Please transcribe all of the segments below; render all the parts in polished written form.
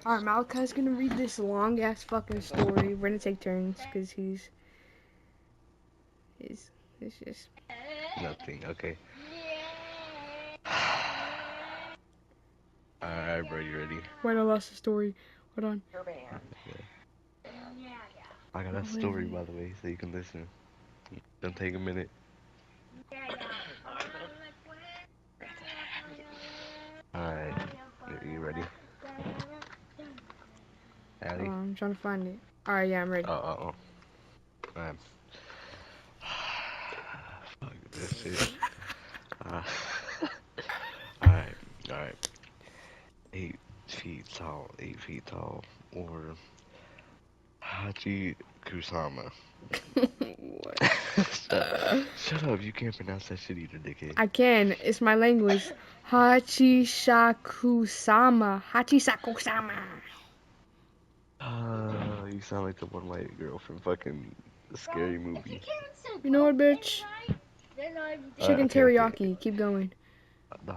Alright, Malachi's gonna read this long ass fucking story. We're gonna take turns because he's it's just. Nothing. Okay. Alright, bro, you ready? Wait, I lost the story. Hold on. Okay. I got a story, by the way, so you can listen. Don't take a minute. Alright, you ready? Hold Allie? on, I'm trying to find it. Alright, yeah, I'm ready. Alright. Fuck this shit. Uh, alright, alright. 8 feet tall, 8 feet tall, or Hachi Kusama. What? Shut up, you can't pronounce that shit either, dickhead. I can. It's my language. Hachishakusama. Hachisakusama. You sound like the one white girl from fucking the scary movie. You know what, bitch? Chicken Okay. teriyaki. Keep going. The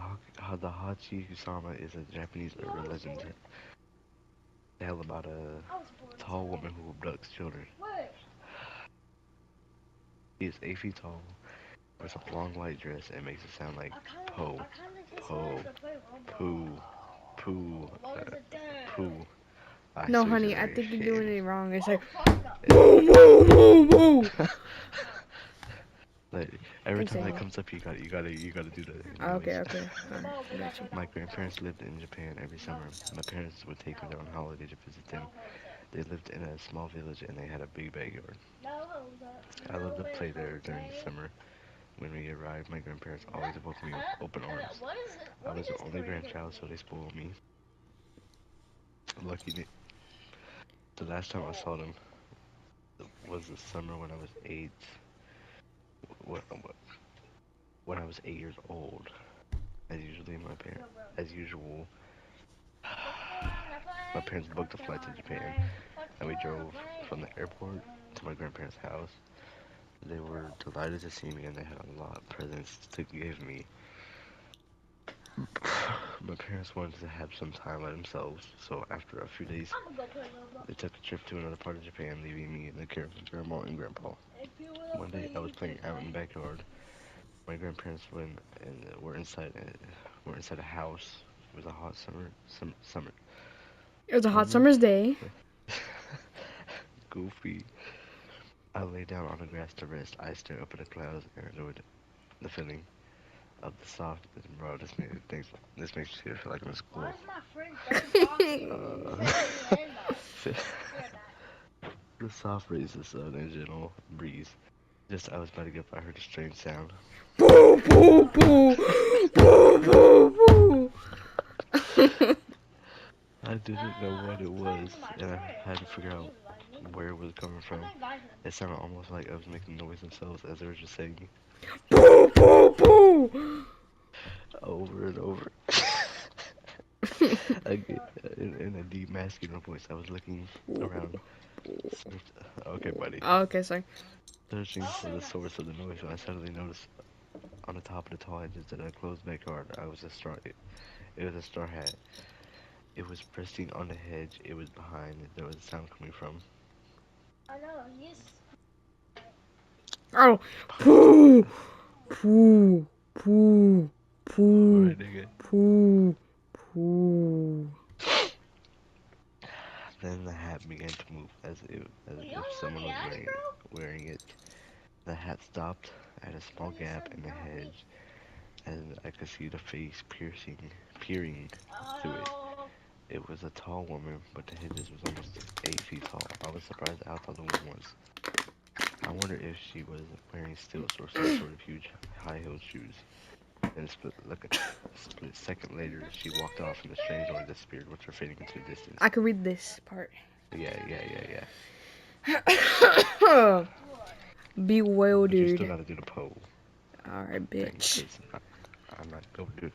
Hachi Kusama is a Japanese urban legend tale about a tall woman who abducts children. She is 8 feet tall, wears a long white dress, and makes it sound like po, po, poo, poo, poo. I No, swear to honey, I very think you're shit. doing it wrong. It's like, woo, woo, woo, woo. Like every Thanks, time that Amy. comes up, you gotta do the Okay, noise. okay. Alright, I got you. My grandparents lived in Japan every summer. My parents would take me there on holiday to visit them. They lived in a small village and they had a big backyard. I loved to play there during the summer. When we arrived, my grandparents always welcomed me with open arms. I was the only grandchild, so they spoiled me. Lucky me. The last time I saw them was the summer when I was eight. When I was 8 years old. As usual, my parents booked a flight to Japan, and we drove from the airport to my grandparents' house. They were delighted to see me, and they had a lot of presents to give me. My parents wanted to have some time by themselves, so after a few days, they took a trip to another part of Japan, leaving me in the care of my grandma and grandpa. One day, I was playing out in the backyard. My grandparents were inside a house. It was a hot summer. It was a hot Summer. summer's day. Goofy. I lay down on the grass to rest. I stare up at the clouds and enjoyed the feeling of the soft. Bro, this makes me feel like I'm in school. Uh, the soft rays of the sun and gentle breeze. Just as I was about to get up, I heard a strange sound. Boo, boo, boo. Boo, boo, boo. I didn't know what it was, and I had to figure out where it was coming from. It sounded almost like I was making noise themselves as they were just saying Boo, boo, boo. over and over. Again, in a deep masculine voice, I was looking around. Searched, okay, buddy. Oh, okay, sorry. Searching for the source of the noise when I suddenly noticed on the top of the tall hedges that I closed backyard, I was a straw. It was a straw hat. It was resting on the hedge. It was behind. There was a sound coming from. Oh, poo, poo, poo, poo, Alright, nigga. poo, poo. Then the hat began to move as if someone was wearing it. The hat stopped at a small gap in the hedge, and I could see the face peering through it. It was a tall woman, but the hedges was almost 8 feet tall. I was surprised at how tall the woman was. I wondered if she was wearing stilts or some sort of huge high-heeled shoes. Then a split second later, she walked off and the strange woman disappeared with her fading into the distance. I could read this part. Yeah. But you still Bewildered. gotta do the pole Alright, thing, bitch. because I'm not gonna do it.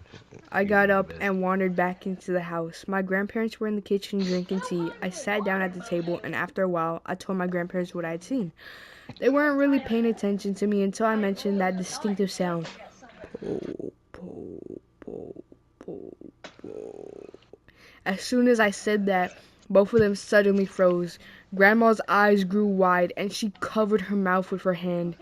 I You're got doing the up best. and wandered back into the house. My grandparents were in the kitchen drinking tea. I sat down at the table, and after a while, I told my grandparents what I had seen. They weren't really paying attention to me until I mentioned that distinctive sound. Po, po, po, po, po. As soon as I said that, both of them suddenly froze. Grandma's eyes grew wide, and she covered her mouth with her hand.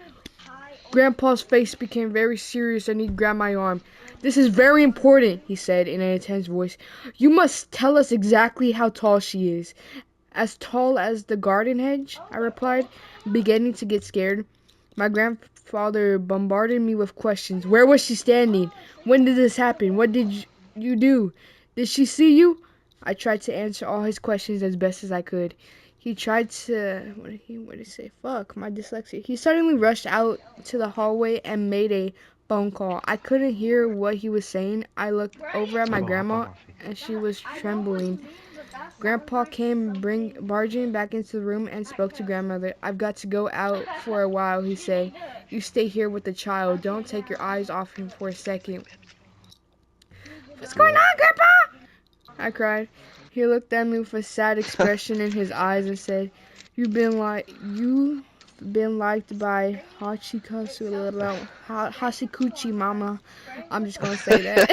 Grandpa's face became very serious, and he grabbed my arm. "This is very important," he said in an intense voice. "You must tell us exactly how tall she is." "As tall as the garden hedge," I replied, beginning to get scared. My grandfather bombarded me with questions. Where was she standing? When did this happen? What did you do? Did she see you? I tried to answer all his questions as best as I could. He tried to, what did he say? Fuck, my dyslexia. He suddenly rushed out to the hallway and made a phone call. I couldn't hear what he was saying. I looked over at my Baba, hop on grandma, my feet. and she was trembling. Grandpa came barging back into the room and spoke to grandmother. "I've got to go out for a while," he said. "You stay here with the child. Don't take your eyes off him for a second." "What's going What? on, Grandpa?" I cried. He looked at me with a sad expression in his eyes and said, You've been liked by Hashikuchi, mama." I'm just gonna say that.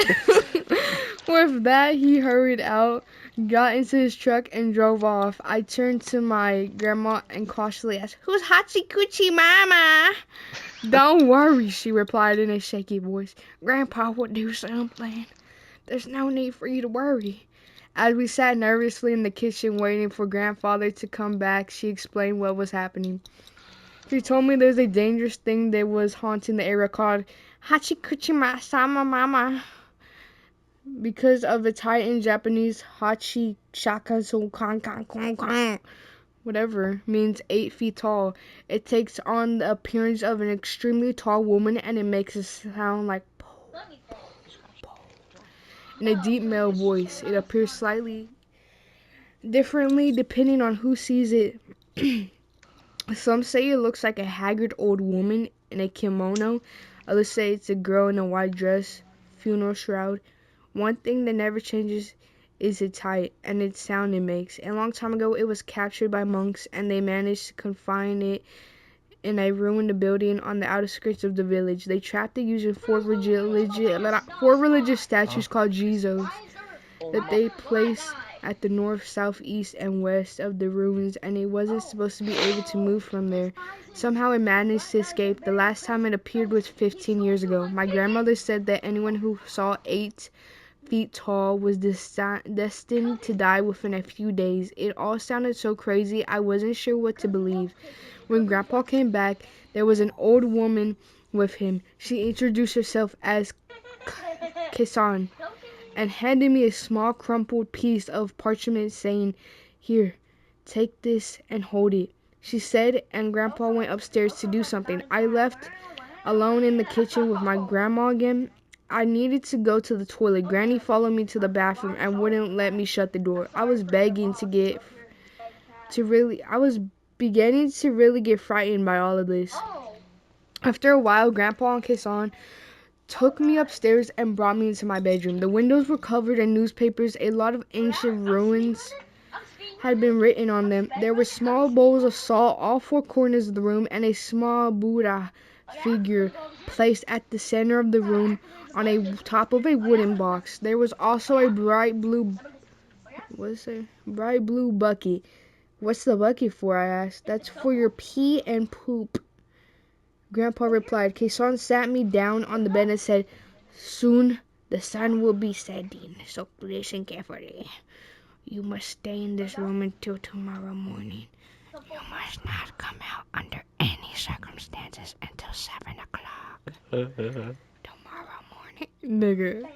With that, he hurried out, got into his truck, and drove off. I turned to my grandma and cautiously asked, "Who's Hachikuchi, mama?" "Don't worry," she replied in a shaky voice. "Grandpa will do something. There's no need for you to worry." As we sat nervously in the kitchen waiting for grandfather to come back, she explained what was happening. She told me there's a dangerous thing that was haunting the area called Hachikuchi-sama mama. Because of its height in Japanese, Hachi Shaka Kan Kan Kan Kan, whatever, means 8 feet tall. It takes on the appearance of an extremely tall woman, and it makes a sound like in a deep male voice. It appears slightly differently depending on who sees it. Some say it looks like a haggard old woman in a kimono. Others say it's a girl in a white dress, funeral shroud. One thing that never changes is its height and its sound it makes. A long time ago, it was captured by monks, and they managed to confine it in a ruined building on the outskirts of the village. They trapped it using four religious statues called Jizos that they placed at the north, south, east, and west of the ruins, and it wasn't supposed to be able to move from there. Somehow it managed to escape. The last time it appeared was 15 years ago. My grandmother said that anyone who saw 8 feet tall was destined to die within a few days. It all sounded so crazy, I wasn't sure what to believe. When Grandpa came back, there was an old woman with him. She introduced herself as Kisan and handed me a small crumpled piece of parchment saying, "Here, take this and hold it," she said, and Grandpa went upstairs to do something. I left alone in the kitchen with my grandma again. I needed to go to the toilet. Granny followed me to the bathroom and wouldn't let me shut the door. I was beginning to really get frightened by all of this. After a while, Grandpa and Kason took me upstairs and brought me into my bedroom. The windows were covered in newspapers. A lot of ancient ruins had been written on them. There were small bowls of salt all 4 corners of the room, and a small Buddha figure placed at the center of the room on a top of a wooden box. There was also a bright blue bucket. "What's the bucket for?" I asked. "That's for your pee and poop," Grandpa replied. Kason sat me down on the bed and said, "Soon the sun will be setting, so listen carefully. You must stay in this room until tomorrow morning. You must not come out under any circumstances until 7 o'clock tomorrow morning." Nigga.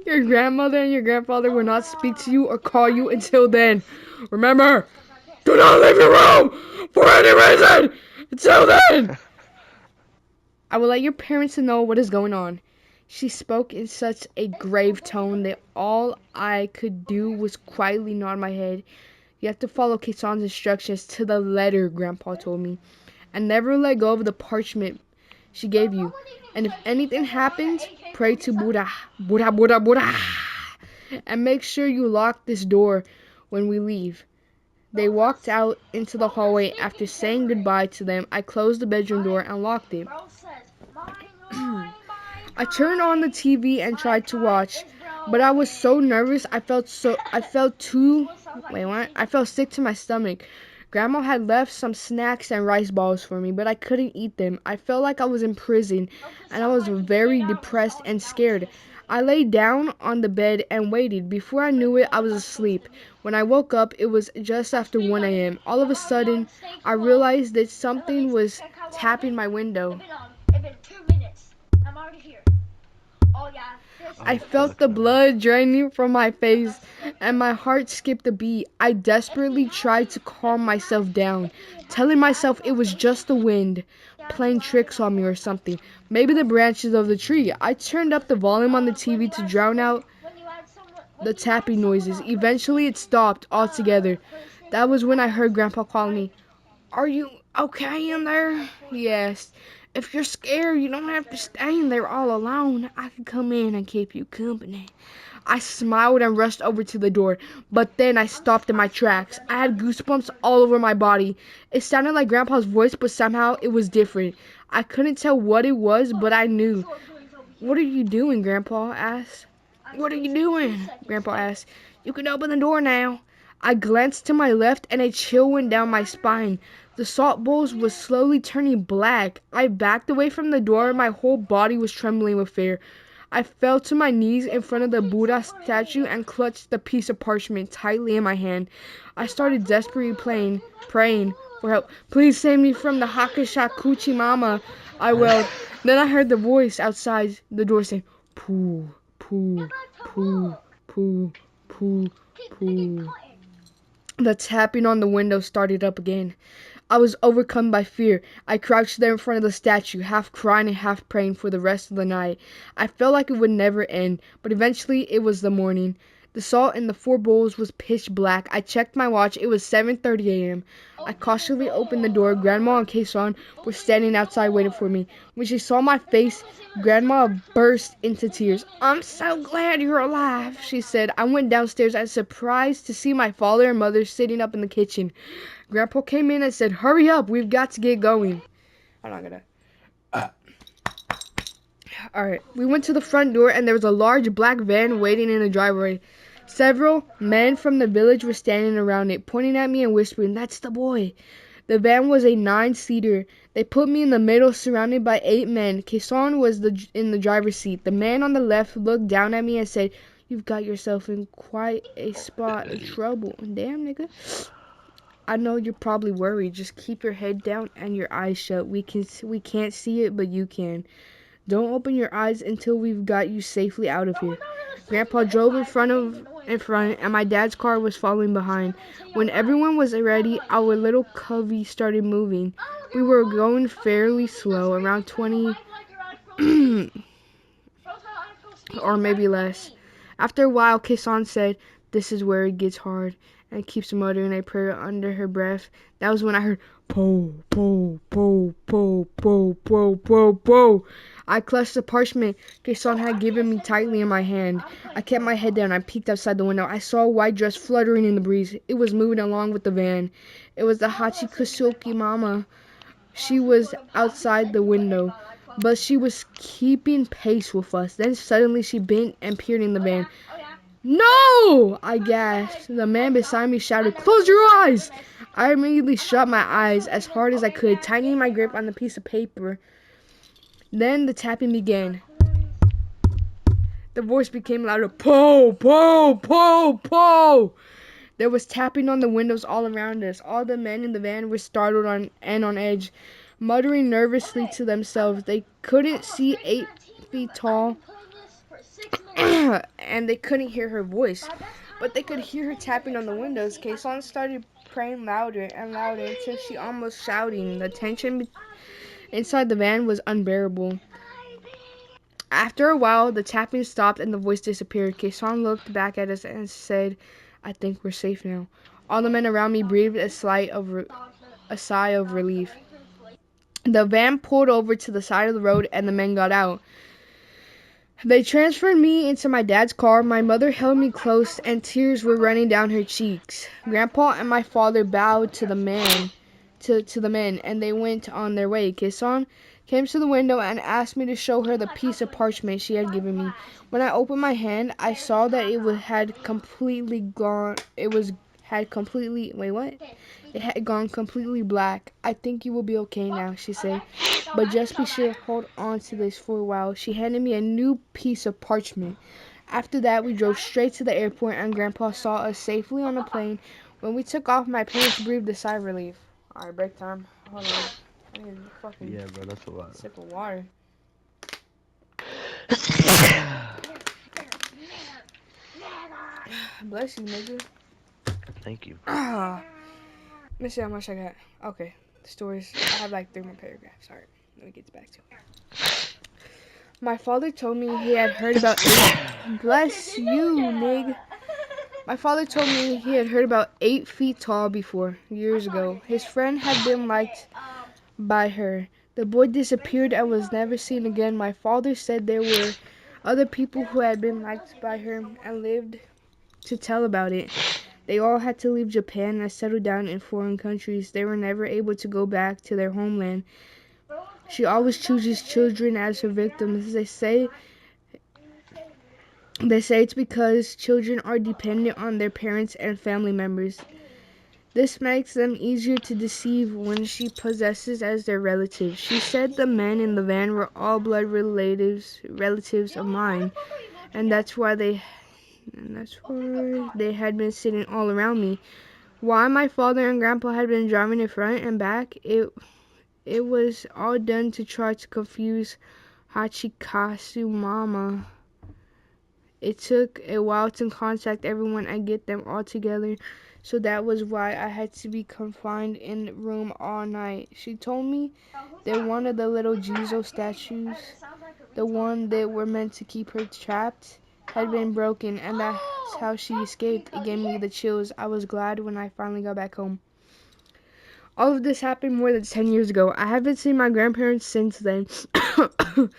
Your grandmother and your grandfather will not speak to you or call you until then. Remember, do not leave your room for any reason until then. I will let your parents know what is going on. She spoke in such a grave tone that all I could do was quietly nod my head. "You have to follow Kison's instructions to the letter," Grandpa told me, "and never let go of the parchment she gave you. And if anything happens, pray to Buddha, Buddha, Buddha, Buddha. And make sure you lock this door when we leave." They walked out into the hallway. After saying goodbye to them, I closed the bedroom door and locked it. I turned on the TV and tried to watch. But I was so nervous. I felt sick to my stomach. Grandma had left some snacks and rice balls for me, but I couldn't eat them. I felt like I was in prison, and I was very depressed and scared. I lay down on the bed and waited. Before I knew it, I was asleep. When I woke up, it was just after 1 a.m. All of a sudden, I realized that something was tapping my window. I felt the blood draining from my face, and my heart skipped a beat. I desperately tried to calm myself down, telling myself it was just the wind playing tricks on me or something. Maybe the branches of the tree. I turned up the volume on the TV to drown out the tapping noises. Eventually, it stopped altogether. That was when I heard Grandpa calling me. Are you okay in there? Yes. If you're scared, you don't have to stay in there all alone. I can come in and keep you company. I smiled and rushed over to the door, but then I stopped in my tracks. I had goosebumps all over my body. It sounded like Grandpa's voice, but somehow it was different. I couldn't tell what it was, but I knew. What are you doing? Grandpa asked. What are you doing? Grandpa asked. You can open the door now. I glanced to my left and a chill went down my spine. The salt bowls was slowly turning black. I backed away from the door and my whole body was trembling with fear. I fell to my knees in front of the Buddha statue and clutched the piece of parchment tightly in my hand. I started desperately praying for help. Please save me from the Hakashakuchi Mama, I wailed. Then I heard the voice outside the door saying, Pooh, pooh, pooh, pooh, pooh, pooh. The tapping on the window started up again. I was overcome by fear. I crouched there in front of the statue, half crying and half praying for the rest of the night. I felt like it would never end, but eventually it was the morning. The salt in the 4 bowls was pitch black. I checked my watch. It was 7:30 a.m. I cautiously opened the door. Grandma and Kason were standing outside waiting for me. When she saw my face, Grandma burst into tears. I'm so glad you're alive, she said. I went downstairs and surprised to see my father and mother sitting up in the kitchen. Grandpa came in and said, hurry up, we've got to get going. I'm not gonna. Alright, we went to the front door and there was a large black van waiting in the driveway. Several men from the village were standing around it, pointing at me and whispering, that's the boy. The van was a 9-seater. They put me in the middle, surrounded by 8 men. Kason was in the driver's seat. The man on the left looked down at me and said, you've got yourself in quite a spot of trouble. Damn, nigga. I know you're probably worried. Just keep your head down and your eyes shut. We can't see it, but you can. Don't open your eyes until we've got you safely out of here. Grandpa drove in front, and my dad's car was following behind. When everyone was ready, our little covey started moving. We were going fairly slow, around 20 or maybe less. After a while, Kason said, this is where it gets hard, and keeps muttering a prayer under her breath. That was when I heard, po, po, po, po, po, po, po, po. I clutched the parchment Kason had given me tightly in my hand. I kept my head down. I peeked outside the window. I saw a white dress fluttering in the breeze. It was moving along with the van. It was the Hachikusuki Mama. She was outside the window, but she was keeping pace with us. Then suddenly she bent and peered in the van. No! I gasped. The man beside me shouted, close your eyes! I immediately shut my eyes as hard as I could, tightening my grip on the piece of paper. Then the tapping began. The voice became louder. Po, po, po, po! There was tapping on the windows all around us. All the men in the van were startled and on edge, muttering nervously to themselves. They couldn't see 8 feet tall, and they couldn't hear her voice, but they could hear her tapping on the windows. Kason started praying louder and louder until she almost shouting. The tension inside the van was unbearable. After a while, the tapping stopped and the voice disappeared. Kason looked back at us and said, I think we're safe now. All the men around me breathed a sigh of relief. The van pulled over to the side of the road and the men got out. They transferred me into my dad's car. My mother held me close and tears were running down her cheeks. Grandpa and my father bowed to the men and they went on their way. Kason came to the window and asked me to show her the piece of parchment she had given me. When I opened my hand, I saw that had completely gone. Had completely wait what? It had gone completely black. I think you will be okay now, she said. But just be sure hold on to this for a while. She handed me a new piece of parchment. After that, we drove straight to the airport, and Grandpa saw us safely on the plane. When we took off, my parents breathed a sigh of relief. Alright, break time. Hold on. I need a fucking Yeah, bro, that's a lot. sip of water. Bless you, nigga. Thank you. Let me see how much I got. Okay, the stories. I have like 3 more paragraphs. Alright, let me get back to it. My father told me he had heard about 8. Bless you, nig. My father told me he had heard about 8 feet tall before, years ago. His friend had been liked by her. The boy disappeared and was never seen again. My father said there were other people who had been liked by her and lived to tell about it. They all had to leave Japan and settle down in foreign countries. They were never able to go back to their homeland. She always chooses children as her victims. They say it's because children are dependent on their parents and family members. This makes them easier to deceive when she possesses as their relatives. She said the men in the van were all blood relatives of mine, and that's why they had been sitting all around me. Why my father and grandpa had been driving in front and back, it was all done to try to confuse Hachikasu Mama. It took a while to contact everyone and get them all together, so that was why I had to be confined in the room all night. She told me that one of the little Jizo statues, the one that were meant to keep her trapped, had been broken, and that's how she escaped. It gave me the chills. I was glad when I finally got back home. All of this happened more than 10 years ago. I haven't seen my grandparents since then. Oh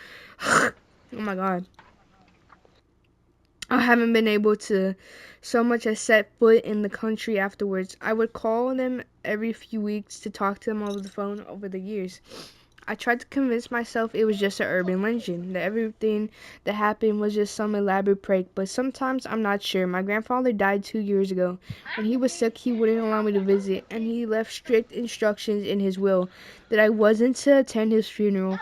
my god. I haven't been able to so much as set foot in the country afterwards. I would call them every few weeks to talk to them over the phone over the years. I tried to convince myself it was just an urban legend, that everything that happened was just some elaborate prank, but sometimes I'm not sure. My grandfather died 2 years ago. When he was sick, he wouldn't allow me to visit, and he left strict instructions in his will that I wasn't to attend his funeral.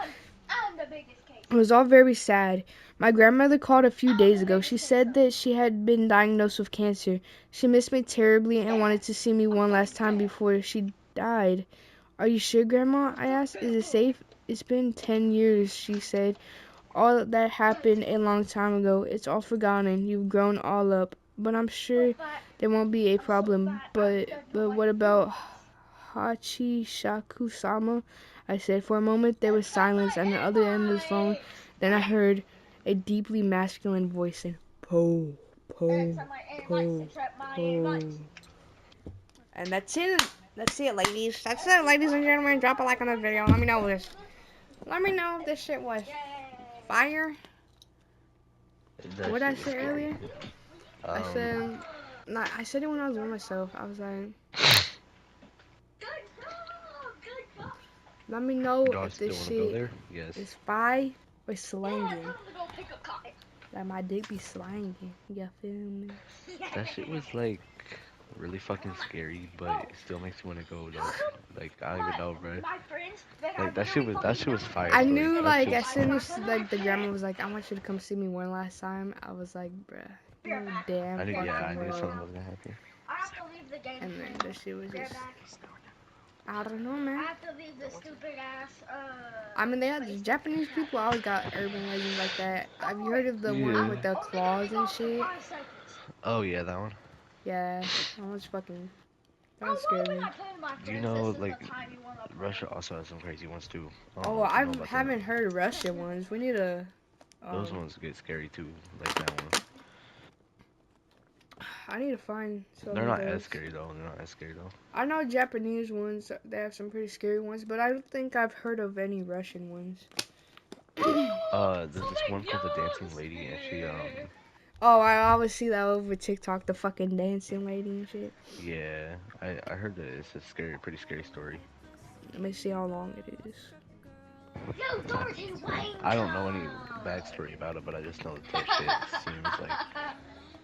It was all very sad. My grandmother called a few days ago. She said that she had been diagnosed with cancer. She missed me terribly and wanted to see me one last time before she died. Are you sure, Grandma? I asked. Is it safe? It's been 10 years, she said. All that happened a long time ago. It's all forgotten. You've grown all up. But I'm sure there won't be a problem. But what about Hachishaku-sama? I said. For a moment there was silence on the other end of the phone. Then I heard a deeply masculine voice say, "Po, po, po, po." And that's it. That's it, ladies. That's it, ladies and gentlemen. Drop a like on this video. Let me know this. Let me know if this shit was fire. That What did I shit was say scary. earlier? I said, nah, I said it when I was by myself. I was like, let me know do I if this still want to go shit there? Yes. is fire or slanging. Like my dick be slanging. You feel me? That shit was like really fucking scary, but it still makes me want to go though. Like I don't even know, bro. Like that shit was fire I story. knew That like shit was as soon fire. as like the grandma was like, I want you to come see me one last time. I was like, bruh, you damn I fucking knew well. something was gonna happen. And then the shit was just, I don't know, man. I mean, they had the Japanese people always got urban legends like that. Have you heard of the one Yeah. with the claws and shit? Oh yeah, that one. Yeah, that was fucking, that was scary. Do you know like Russia also has some crazy ones too? I don't Oh, know if you I know about them. haven't heard Russian ones. We need to, Those um, ones get scary too, like that one. I need to find some They're of not as those. scary though. They're not as scary though. I know Japanese ones, they have some pretty scary ones, but I don't think I've heard of any Russian ones. There's this one called the Dancing Lady, and she. Oh, I always see that over TikTok, the fucking dancing lady and shit. Yeah, I heard that it's a scary, pretty scary story. Let me see how long it is. No, Thornton's Wayne. I don't know any backstory about it, but I just know that their shit seems like.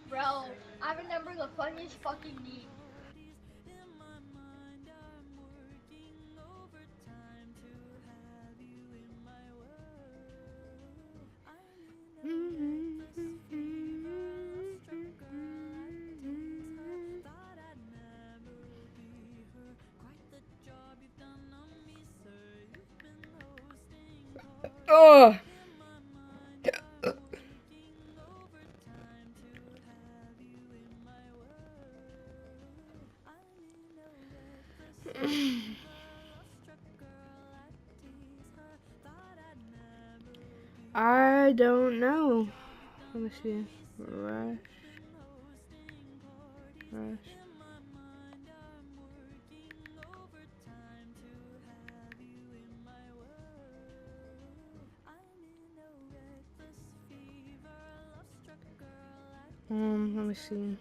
Bro, I remember the funniest fucking meme. Oh. I don't know. Let me see. Rush. Rush. Let me see.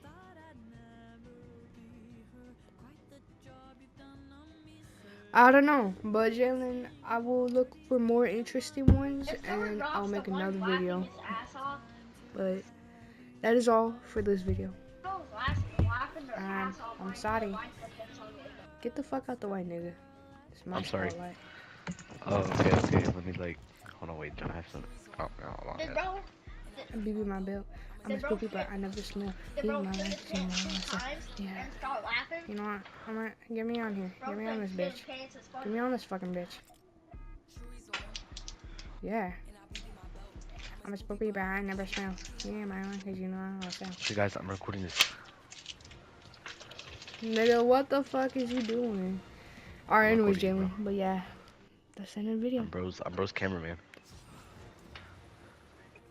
I don't know, but Jalen, I will look for more interesting ones If someone and drops I'll make the one another laughing video. his ass off, But that is all for this video. someone's laughing their ass off. I'm Like, sorry. life depends on it. Get the fuck out the way, nigga. It's my I'm sorry. spotlight. Oh, okay. Let me like. Hold on, wait. I have some. Oh, no, hold on. Then, bro, I BB my belt. I'm a spooky, but I never smell. then, Keep bro, my spin his life in pants 2 myself. times Yeah. and start laughing. You know what? I'm gonna get me on here. Bro, Get me on this spin bitch. his pants is funny. Get me on this fucking bitch. Yeah. I'm a spooky, but I never smell. Yeah, my own, cause you know I don't smell. Okay, guys, I'm recording this. Nigga, what the fuck is you doing? Alright, I'm anyways, recording you, Jalen. But yeah, that's the end of the video. I'm bro's cameraman.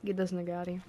Get this nigga out of here.